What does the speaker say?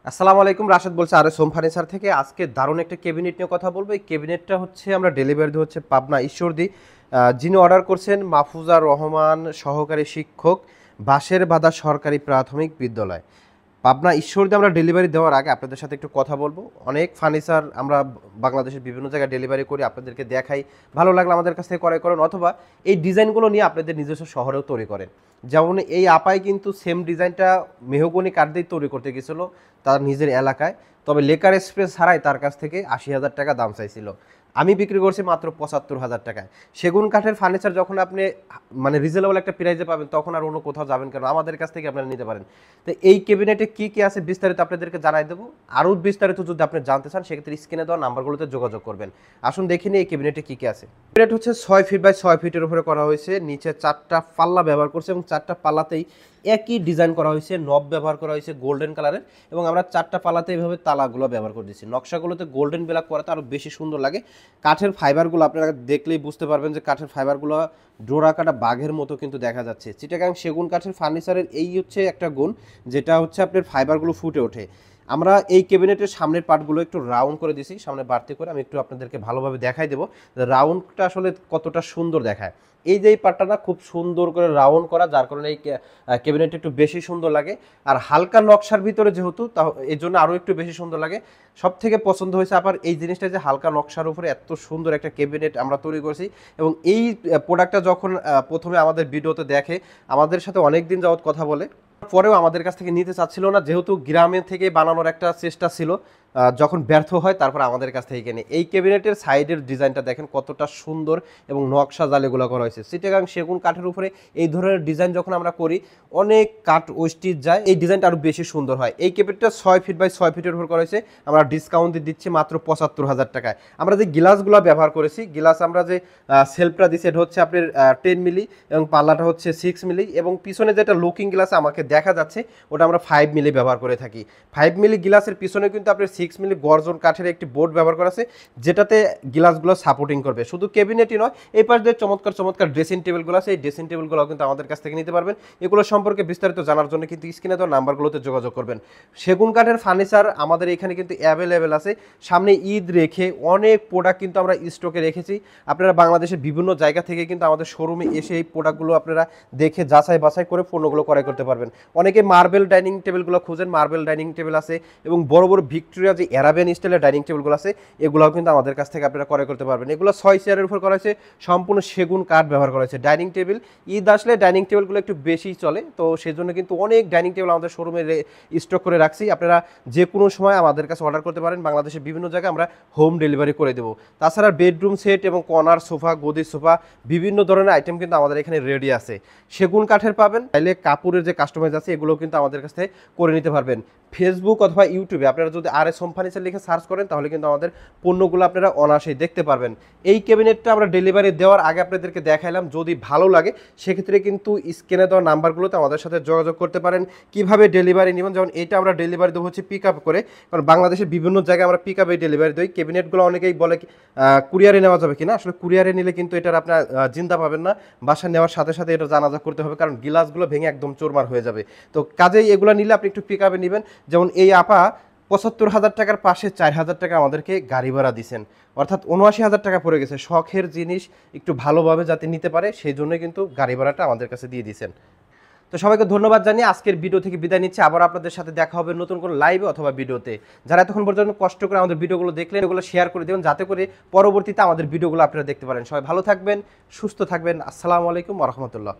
আসসালামু আলাইকুম, রাশেদ বলছি আর এস হোম ফার্নিচার থেকে। আজকে দারুণ একটা ক্যাবিনেট নিয়ে কথা বলবো। এই ক্যাবিনেটটা হচ্ছে আমরা ডেলিভারি দিয়ে হচ্ছে পাবনা ঈশ্বরদী। যিনি অর্ডার করছেন মাহফুজা রহমান, সহকারী শিক্ষক, বাঁশের বাধা সরকারি প্রাথমিক বিদ্যালয়, পাবনা ঈশ্বরদী। আমরা ডেলিভারি দেওয়ার আগে আপনাদের সাথে একটু কথা বলবো। অনেক ফার্নিচার আমরা বাংলাদেশের বিভিন্ন জায়গায় ডেলিভারি করি, আপনাদেরকে দেখাই, ভালো লাগলে আমাদের কাছ থেকে ক্রয় করেন, অথবা এই ডিজাইনগুলো নিয়ে আপনাদের নিজস্ব শহরেও তৈরি করেন। যেমন এই আপাই কিন্তু সেম ডিজাইনটা মেহগনি কাঠ দিয়ে তৈরি করতে গেছিলো তার নিজের এলাকায়, তবে লেকার স্প্রে ছাড়াই তার কাছ থেকে ৮০,০০০ টাকা দাম চাইছিল। আমি বিক্রি করছি মাত্র ৭৫,০০০ টাকায়। সেগুন কাঠের ফার্নিচার যখন আপনি মানে রিজনেবল একটা প্রাইসে পাবেন, তখন আর অন্য কোথাও যাবেন কেন, আমাদের কাছ থেকে আপনারা নিতে পারেন। তো এই ক্যাবিনেটে কি কি আছে বিস্তারিত আপনাদেরকে জানাই দেবো। আরও বিস্তারিত যদি আপনি জানতে চান, সেক্ষেত্রে স্ক্রিনে দেওয়া নাম্বারগুলোতে যোগাযোগ করবেন। আসুন দেখে নিই এই ক্যাবিনেটে কি কি আছে। ক্যাবিনেট হচ্ছে ৬ ফিট বাই ৬ ফিটের উপরে করা হয়েছে, নিচে 4টা পাল্লা ব্যবহার করছে এবং 4টা পাল্লাতেই একই ডিজাইন করা হয়েছে, নব ব্যবহার করা হয়েছে গোল্ডেন কালারের, এবং আমরা 4টা পাল্লাতে এইভাবে তালাগুলো ব্যবহার করে দিচ্ছি। নকশাগুলোতে গোল্ডেন ব্ল্যাক করাতে আরও বেশি সুন্দর লাগে। কাঠের ফাইবারগুলো আপনারা দেখলেই বুঝতে পারবেন যে কাঠের ফাইবারগুলো ডোরা কাটা বাঘের মতো কিন্তু দেখা যাচ্ছে। চিটাগাং সেগুন কাঠের ফার্নিচারের এই হচ্ছে একটা গুণ, যেটা হচ্ছে আপনার ফাইবারগুলো ফুটে ওঠে। আমরা এই ক্যাবিনেটের সামনের পার্টগুলো একটু রাউন্ড করে দিছি, সামনে বাড়তি করে। আমি একটু আপনাদেরকে ভালোভাবে দেখাই দেবো রাউন্ডটা আসলে কতটা সুন্দর দেখায়। এই যে এই পার্টটা না খুব সুন্দর করে রাউন্ড করা, যার কারণে এই ক্যাবিনেটটা একটু বেশি সুন্দর লাগে। আর হালকা নকশার ভিতরে যেহেতু, তা এই জন্য আরও একটু বেশি সুন্দর লাগে। সব থেকে পছন্দ হয়েছে আবার এই জিনিসটা যে হালকা নকশার উপরে এত সুন্দর একটা ক্যাবিনেট আমরা তৈরি করছি। এবং এই প্রোডাক্টটা যখন প্রথমে আমাদের ভিডিওতে দেখে, আমাদের সাথে অনেক দিন যাবত কথা বলে, পরেও আমাদের কাছ থেকে নিতে চাচ্ছিল না, যেহেতু গ্রামে থেকে বানানোর একটা চেষ্টা ছিল। যখন ব্যর্থ হয় তারপর আমাদের কাছ থেকে কেনে। এই ক্যাবিনেটের সাইডের ডিজাইনটা দেখেন কতটা সুন্দর, এবং নকশা জালেগুলো করা হয়েছে। চিটাগাং সেগুন কাঠের উপরে এই ধরনের ডিজাইন যখন আমরা করি, অনেক কাঠ ওয়েস্টেজ যায়, এই ডিজাইনটা আরও বেশি সুন্দর হয়। এই ক্যাবিনেটটা 6 ফিট বাই 6 ফিটের উপর করা হয়েছে। আমরা ডিসকাউন্ট দিয়ে দিচ্ছি মাত্র ৭৫,০০০ টাকায়। আমরা যে গ্লাসগুলো ব্যবহার করেছি, গ্লাস আমরা যে সেলফটা দিচ্ছি, এটা হচ্ছে আপনার 10 মিলি, এবং পাল্লাটা হচ্ছে 6 মিলি, এবং পিছনে যেটা লুকিং গ্লাস আমাকে দেখা যাচ্ছে, ওটা আমরা 5 মিলি ব্যবহার করে থাকি। 5 মিলি গ্লাসের পিছনে কিন্তু আপনার 6 মিলি গর্জন কাঠের একটি বোর্ড ব্যবহার করা আছে, যেটাতে গ্লাসগুলো সাপোর্টিং করবে। শুধু ক্যাবিনেটই নয়, এই পাশ দিয়ে চমৎকার চমৎকার ড্রেসিং টেবিলগুলো আছে, এই ড্রেসিং টেবিলগুলো কিন্তু আমাদের কাছ থেকে নিতে পারবেন। এগুলো সম্পর্কে বিস্তারিত জানার জন্য কিন্তু স্ক্রিনে দেওয়া নাম্বারগুলোতে যোগাযোগ করবেন। সেগুন কাঠের ফার্নিচার আমাদের এখানে কিন্তু অ্যাভেলেবেল আছে। সামনে ঈদ রেখে অনেক প্রোডাক্ট কিন্তু আমরা স্টকে রেখেছি। আপনারা বাংলাদেশের বিভিন্ন জায়গা থেকে কিন্তু আমাদের শোরুমে এসে এই প্রোডাক্টগুলো আপনারা দেখে যাচাই বাছাই করে পণ্যগুলো ক্রয় করতে পারবেন। অনেকে মার্বেল ডাইনিং টেবিলগুলো খুঁজেন, মার্বেল ডাইনিং টেবিল আছে, এবং বড় বড় ভিক্টোরিয়া যে অ্যারাবিয়ান স্টাইলের ডাইনিং টেবিলগুলো আছে, এগুলোও কিন্তু আমাদের কাছ থেকে আপনারা ক্রয় করতে পারবেন। এগুলো 6 চেয়ারের উপর করা হয়েছে, সম্পূর্ণ সেগুন কাঠ ব্যবহার করা হয়েছে। ডাইনিং টেবিল, ঈদ আসলে ডাইনিং টেবিলগুলো একটু বেশি চলে, তো সেই জন্য কিন্তু অনেক ডাইনিং টেবিল আমাদের শোরুমে স্টক করে রাখছি। আপনারা যে কোনো সময় আমাদের কাছে অর্ডার করতে পারেন। বাংলাদেশের বিভিন্ন জায়গায় আমরা হোম ডেলিভারি করে দেবো। তাছাড়া বেডরুম সেট এবং কর্নার সোফা, গদি সোফা, বিভিন্ন ধরনের আইটেম কিন্তু আমাদের এখানে রেডি আছে। সেগুন কাঠের পাবেন, চাইলে কাপড়ের যে কাস্টমাইজ আছে এগুলো কিন্তু আমাদের কাছ থেকে করে নিতে পারবেন। ফেসবুক অথবা ইউটিউবে আপনারা যদি আর এস হোম ফার্নিচার লিখে সার্চ করেন, তাহলে কিন্তু আমাদের পণ্যগুলো আপনারা অনায়াসেই দেখতে পারবেন। এই ক্যাবিনেটটা আমরা ডেলিভারি দেওয়ার আগে আপনাদেরকে দেখাইলাম, যদি ভালো লাগে সেক্ষেত্রে কিন্তু স্ক্রিনে দেওয়া নাম্বারগুলোতে আমাদের সাথে যোগাযোগ করতে পারেন। কিভাবে ডেলিভারি নেবেন, যেমন এটা আমরা ডেলিভারি দেবো হচ্ছে পিক আপ করে, কারণ বাংলাদেশের বিভিন্ন জায়গায় আমরা পিক আপে ডেলিভারি দিই। ক্যাবিনেটগুলো অনেকেই বলে কুরিয়ারে নেওয়া যাবে কিনা, আসলে কুরিয়ারে নিলে কিন্তু এটার আপনার চিন্তা পাবেন না, বাসা নেওয়ার সাথে সাথে এটা জানাজা করতে হবে, কারণ গ্লাসগুলো ভেঙে একদম চোরমার হয়ে যাবে। তো কাজেই এগুলো নিলে আপনি একটু পিক আপে নেবেন। যেমন এই আপা ৭৫,০০০ টাকার পাশে ৪,০০০ টাকা আমাদেরকে গাড়ি ভাড়া দিচ্ছেন, অর্থাৎ ৭৯,০০০ টাকা পড়ে গেছে। শখের জিনিস একটু ভালোভাবে যাতে নিতে পারে, সেই জন্য কিন্তু গাড়ি ভাড়াটা আমাদের কাছে দিয়ে দিচ্ছেন। তো সবাইকে ধন্যবাদ জানিয়ে আজকের ভিডিও থেকে বিদায় নিচ্ছি। আবার আপনাদের সাথে দেখা হবে নতুন কোনো লাইভে অথবা ভিডিওতে। যারা এতক্ষণ পর্যন্ত কষ্ট করে আমাদের ভিডিওগুলো দেখলেন, এগুলো শেয়ার করে দেবেন, যাতে করে পরবর্তীতে আমাদের ভিডিওগুলো আপনারা দেখতে পারেন। সবাই ভালো থাকবেন, সুস্থ থাকবেন। আসসালামু আলাইকুম ওয়া রাহমাতুল্লাহ।